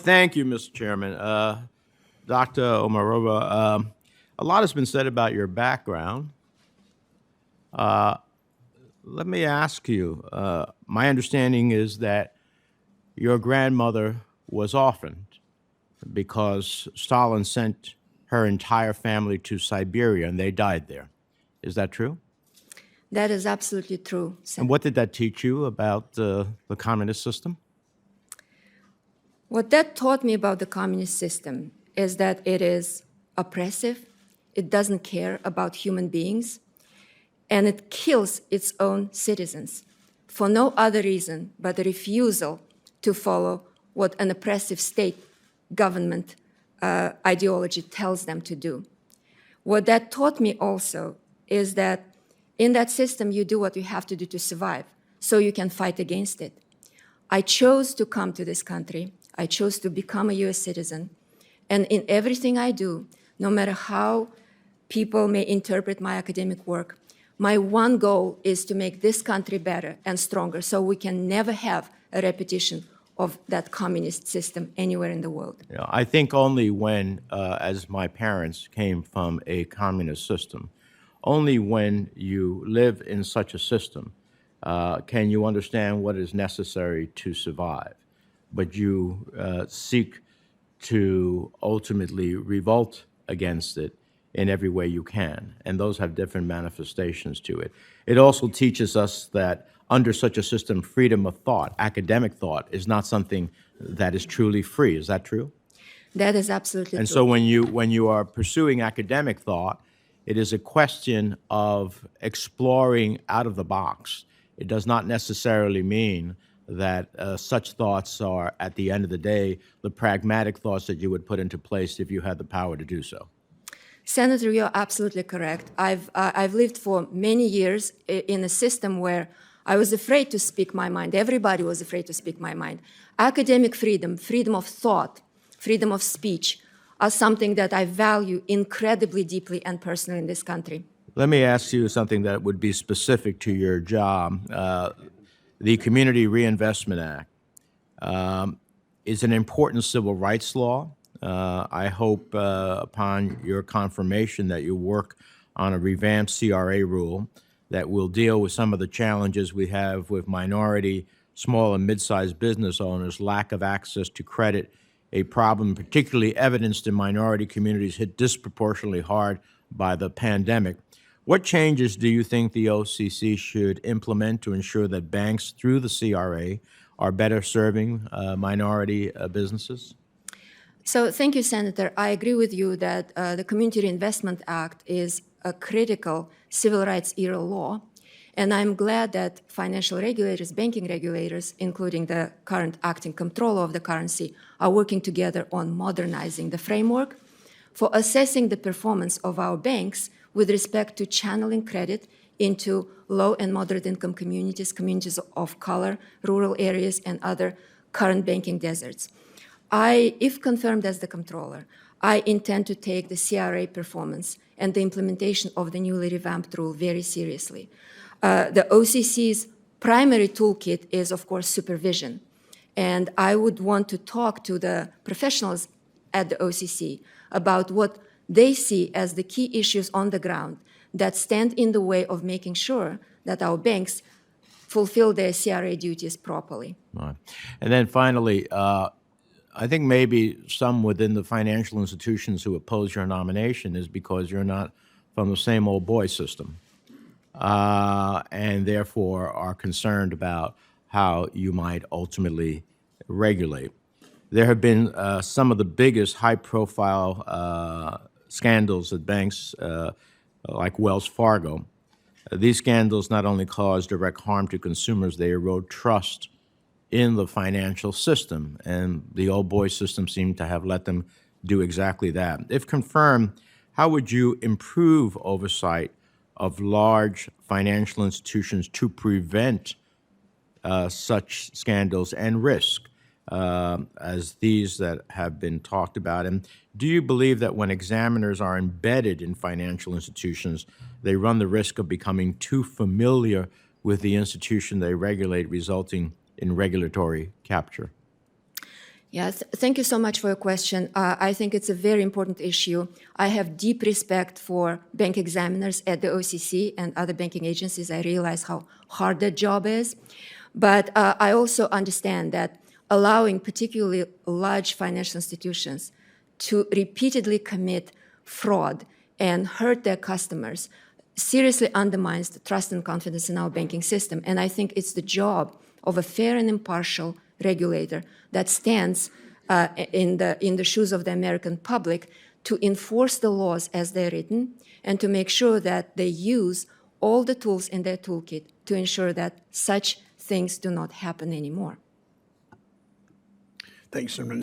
Thank you, Mr. Chairman. Dr. Omarova, a lot has been said about your background. Let me ask you, my understanding is that your grandmother was orphaned because Stalin sent her entire family to Siberia and they died there. Is that true? That is absolutely true. And what did that teach you about the communist system? What that taught me about the communist system is that it is oppressive, it doesn't care about human beings, and it kills its own citizens for no other reason but a refusal to follow what an oppressive state government ideology tells them to do. What that taught me also is that in that system, you do what you have to do to survive, so you can fight against it. I chose to come to this country. I chose to become a US citizen. And in everything I do, no matter how people may interpret my academic work, my one goal is to make this country better and stronger so we can never have a repetition of that communist system anywhere in the world. Yeah, I think only when, as my parents came from a communist system, only when you live in such a system can you understand what is necessary to survive. But you seek to ultimately revolt against it in every way you can, and those have different manifestations to it. It also teaches us that under such a system, freedom of thought, academic thought, is not something that is truly free. Is that true? That is absolutely And true. so when you are pursuing academic thought, it is a question of exploring out of the box. It does not necessarily mean that such thoughts are, at the end of the day, the pragmatic thoughts that you would put into place if you had the power to do so. Senator, you're absolutely correct. I've lived for many years in a system where I was afraid to speak my mind. Everybody was afraid to speak my mind. Academic freedom, freedom of thought, freedom of speech are something that I value incredibly deeply and personally in this country. Let me ask you something that would be specific to your job. The Community Reinvestment Act is an important civil rights law. I hope upon your confirmation that you work on a revamped CRA rule that will deal with some of the challenges we have with minority, small and mid-sized business owners' lack of access to credit, a problem particularly evidenced in minority communities hit disproportionately hard by the pandemic. What changes do you think the OCC should implement to ensure that banks through the CRA are better serving minority businesses? So thank you, Senator. I agree with you that the Community Reinvestment Act is a critical civil rights era law. And I'm glad that financial regulators, banking regulators, including the current acting comptroller of the currency, are working together on modernizing the framework for assessing the performance of our banks with respect to channeling credit into low and moderate income communities, communities of color, rural areas, and other current banking deserts. If confirmed as the comptroller, I intend to take the CRA performance and the implementation of the newly revamped rule very seriously. The OCC's primary toolkit is, of course, supervision. And I would want to talk to the professionals at the OCC about what they see as the key issues on the ground that stand in the way of making sure that our banks fulfill their CRA duties properly. All right. And then finally, I think maybe some within the financial institutions who oppose your nomination is because you're not from the same old boy system, and therefore are concerned about how you might ultimately regulate. There have been some of the biggest high-profile scandals at banks like Wells Fargo. These scandals not only cause direct harm to consumers, they erode trust in the financial system, and the old boy system seemed to have let them do exactly that. If confirmed, how would you improve oversight of large financial institutions to prevent such scandals and risk as these that have been talked about? And do you believe that when examiners are embedded in financial institutions, they run the risk of becoming too familiar with the institution they regulate, resulting in regulatory capture? Yeah, thank you so much for your question. I think it's a very important issue. I have deep respect for bank examiners at the OCC and other banking agencies. I realize how hard that job is. But I also understand that allowing particularly large financial institutions to repeatedly commit fraud and hurt their customers seriously undermines the trust and confidence in our banking system. And I think it's the job of a fair and impartial regulator that stands in the shoes of the American public to enforce the laws as they're written and to make sure that they use all the tools in their toolkit to ensure that such things do not happen anymore. Thanks, Senator.